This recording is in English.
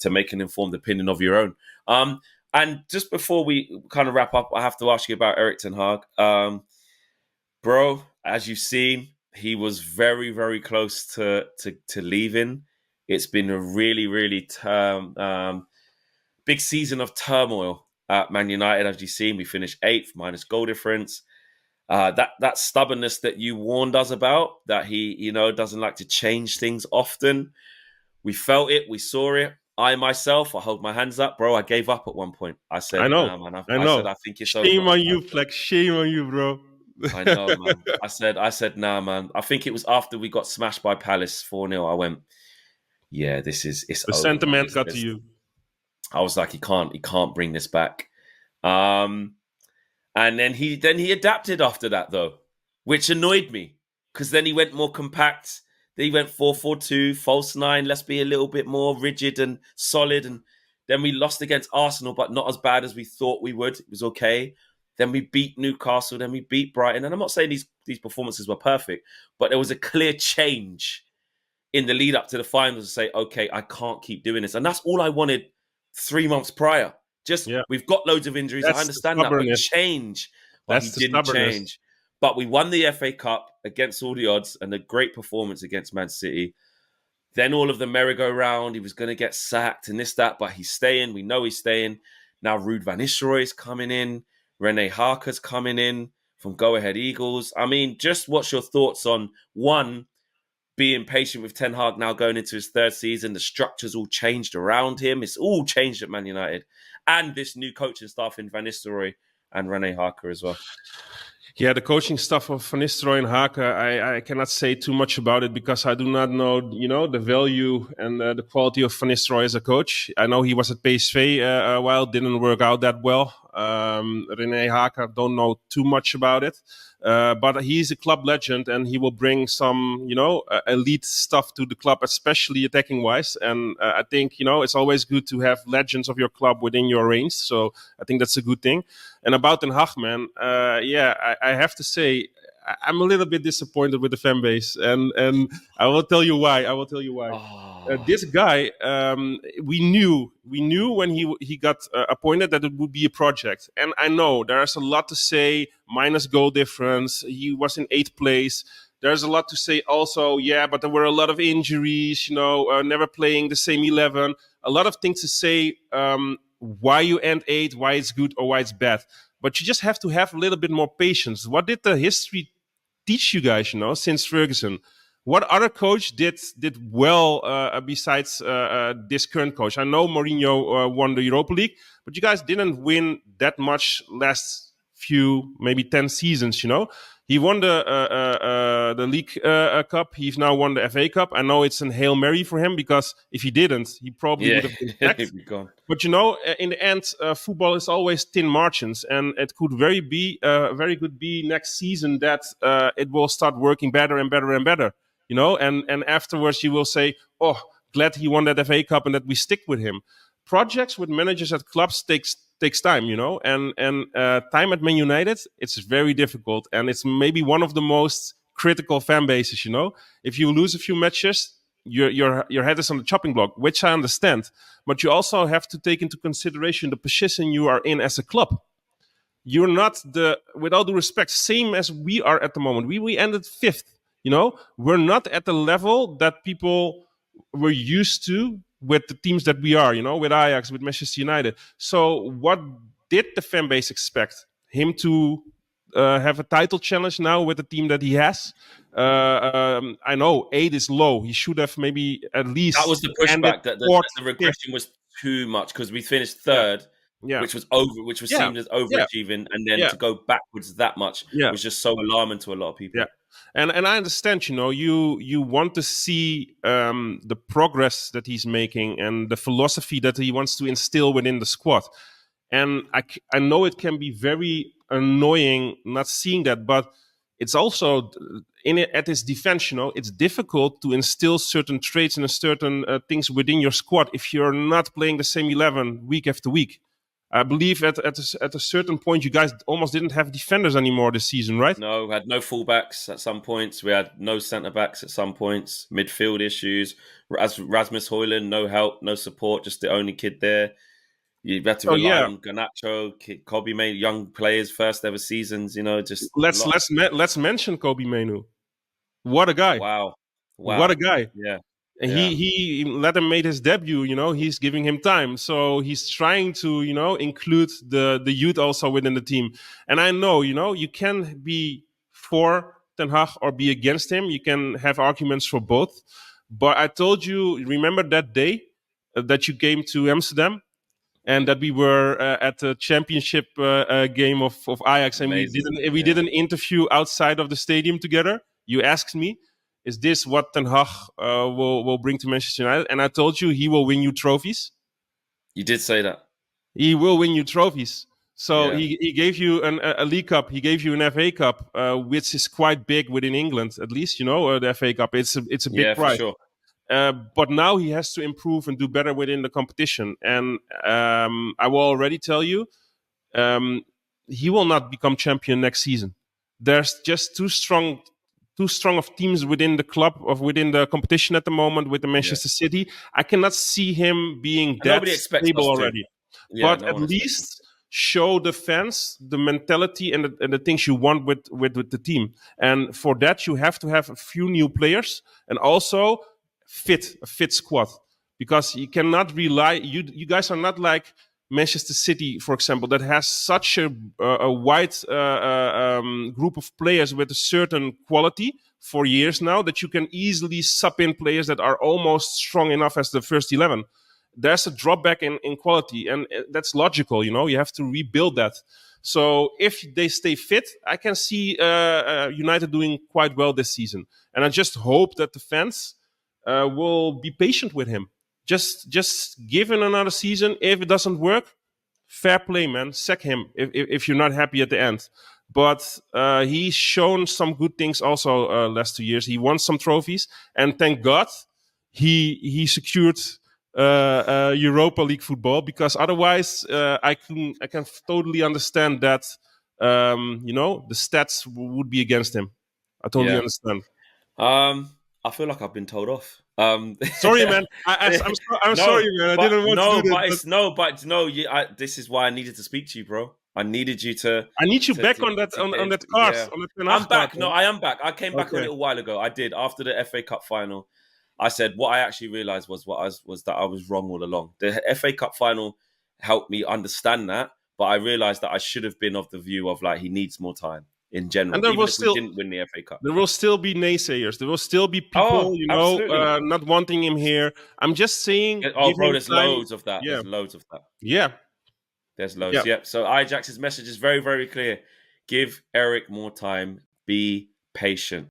to make an informed opinion of your own. And just before we kind of wrap up, I have to ask you about Erik Ten Hag. Bro, as you've seen, he was very, very close to leaving. It's been a really, really big season of turmoil at Man United. As you've seen, we finished 8th, minus goal difference. That stubbornness that you warned us about, that he, doesn't like to change things often. We felt it, we saw it. I myself, I hold my hands up, bro. I gave up at one point. I said, I know, nah, man. I know. said, I think it's shame over. on you, Flex. Shame on you, bro. I know, man. I said, nah, man. I think it was after we got smashed by Palace 4-0. I went, yeah, it's The over. sentiment got to you. I was like, he can't bring this back. And then he adapted after that, though, which annoyed me because then he went more compact. Then he went 4-4-2, false 9. Let's be a little bit more rigid and solid. And then we lost against Arsenal, but not as bad as we thought we would. It was okay. Then we beat Newcastle. Then we beat Brighton. And I'm not saying these performances were perfect, but there was a clear change in the lead up to the finals to say, okay, I can't keep doing this. And that's all I wanted 3 months prior. We've got loads of injuries. I understand that, but change. But he didn't change. But we won the FA Cup against all the odds and a great performance against Man City. Then all of the merry-go-round, he was going to get sacked and this, that, but he's staying. We know he's staying. Now Ruud van Nistelrooy's coming in. Rene Harker's coming in from Go Ahead Eagles. I mean, just what's your thoughts on, one, being patient with Ten Hag now going into his 3rd season? The structure's all changed around him. It's all changed at Man United. And this new coaching staff in Van Nistelrooy and Rene Harker as well. Yeah, the coaching staff of Van Nistelrooy and Harker, I cannot say too much about it because I do not know, the value and the quality of Van Nistelrooy as a coach. I know he was at PSV a while, didn't work out that well. Rene Harker, don't know too much about it. But he's a club legend and he will bring some, elite stuff to the club, especially attacking wise. And I think, it's always good to have legends of your club within your range. So I think that's a good thing. And about Ten Hag, man, I have to say, I'm a little bit disappointed with the fan base. And I will tell you why. This guy, we knew when he got appointed that it would be a project. And I know there's a lot to say, minus goal difference. He was in 8th place. There's a lot to say also, but there were a lot of injuries, never playing the same 11. A lot of things to say why you end 8th, why it's good or why it's bad. But you just have to have a little bit more patience. What did the history teach you guys, since Ferguson? What other coach did well besides this current coach? I know Mourinho won the Europa League, but you guys didn't win that much last few, maybe 10 seasons, He won the League Cup. He's now won the FA Cup. I know it's a Hail Mary for him because if he didn't, he probably would have been sacked. But in the end, football is always thin margins, and it could very good be next season that it will start working better and better and better. And afterwards you will say, oh, glad he won that FA Cup and that we stick with him. Projects with managers at clubs takes time, and time at Man United, it's very difficult. And it's maybe one of the most critical fan bases, If you lose a few matches, your head is on the chopping block, which I understand. But you also have to take into consideration the position you are in as a club. You're not with all due respect, same as we are at the moment. We ended 5th. We're not at the level that people were used to with the teams that we are, with Ajax, with Manchester United. So what did the fan base expect? Him to have a title challenge now with the team that he has? I know 8 is low. He should have maybe at least... That was the pushback, that the regression was too much because we finished 3rd. Yeah. Which was seen as overachieving, and then to go backwards that much was just so alarming to a lot of people. Yeah, and I understand, you want to see the progress that he's making and the philosophy that he wants to instill within the squad. And I know it can be very annoying not seeing that, but it's also at his defense, it's difficult to instill certain traits and certain things within your squad if you're not playing the same 11 week after week. I believe at a certain point, you guys almost didn't have defenders anymore this season, right? No, we had no fullbacks at some points. We had no centre backs at some points. Midfield issues. Rasmus Højlund, no help, no support, just the only kid there. You had to Oh rely yeah, on Garnacho, Kobe, made young players, first ever seasons. Just a let's lot. let's mention Kobe Menu. What a guy! Wow, What a wow, guy! yeah, And yeah. he let him made his debut. He's giving him time, so he's trying to include the youth also within the team. And I know you can be for Ten Hag or be against him. You can have arguments for both. But I told you, remember that day that you came to Amsterdam and that we were at the championship game of Ajax, and Amazing. we did an interview outside of the stadium together. You asked me, "Is this what Ten Hag will bring to Manchester United?" And I told you he will win you trophies. You did say that. He will win you trophies. So Yeah, he gave you a League Cup. He gave you an FA Cup, which is quite big within England, at least. The FA Cup. It's a big yeah, for prize. sure. But now he has to improve and do better within the competition. And I will already tell you, he will not become champion next season. There's just too strong of teams within the club, of within the competition at the moment with the Manchester City. I cannot see him being And that nobody expects stable us to. already. Yeah, But no at one expects us least show the fans the mentality and the things you want with the team. And for that, you have to have a few new players and also a fit squad, because you cannot rely. You guys are not like Manchester City, for example, that has such a wide group of players with a certain quality for years now that you can easily sub in players that are almost strong enough as the first 11. There's a drawback in quality, and that's logical. You have to rebuild that. So if they stay fit, I can see United doing quite well this season, and I just hope that the fans will be patient with him. Just give him another season. If it doesn't work, fair play, man. Sack him if you're not happy at the end. But he's shown some good things also last 2 years. He won some trophies, and thank God he secured Europa League football, because otherwise I can totally understand that the stats would be against him. I totally understand. I feel like I've been told off. Sorry, man. I'm sorry, man. I didn't want to do this. This is why I needed to speak to you, bro. I needed you to. I need you back on that card. Yeah. On that I'm back. Card, no, I am back. I came back a Okay. little while ago. I did after the FA Cup final. I said what I actually realized was that I was wrong all along. The FA Cup final helped me understand that, but I realized that I should have been of the view of like he needs more time in general. And there even will if still we didn't win the FA Cup. there will still be naysayers. There will still be people, absolutely. not wanting him here. I'm just saying. Oh, bro, there's time. loads of that. Yeah. There's loads of that. Yeah. There's loads. Yeah. Yep. So Ajax's message is very, very clear. Give Eric more time. Be patient.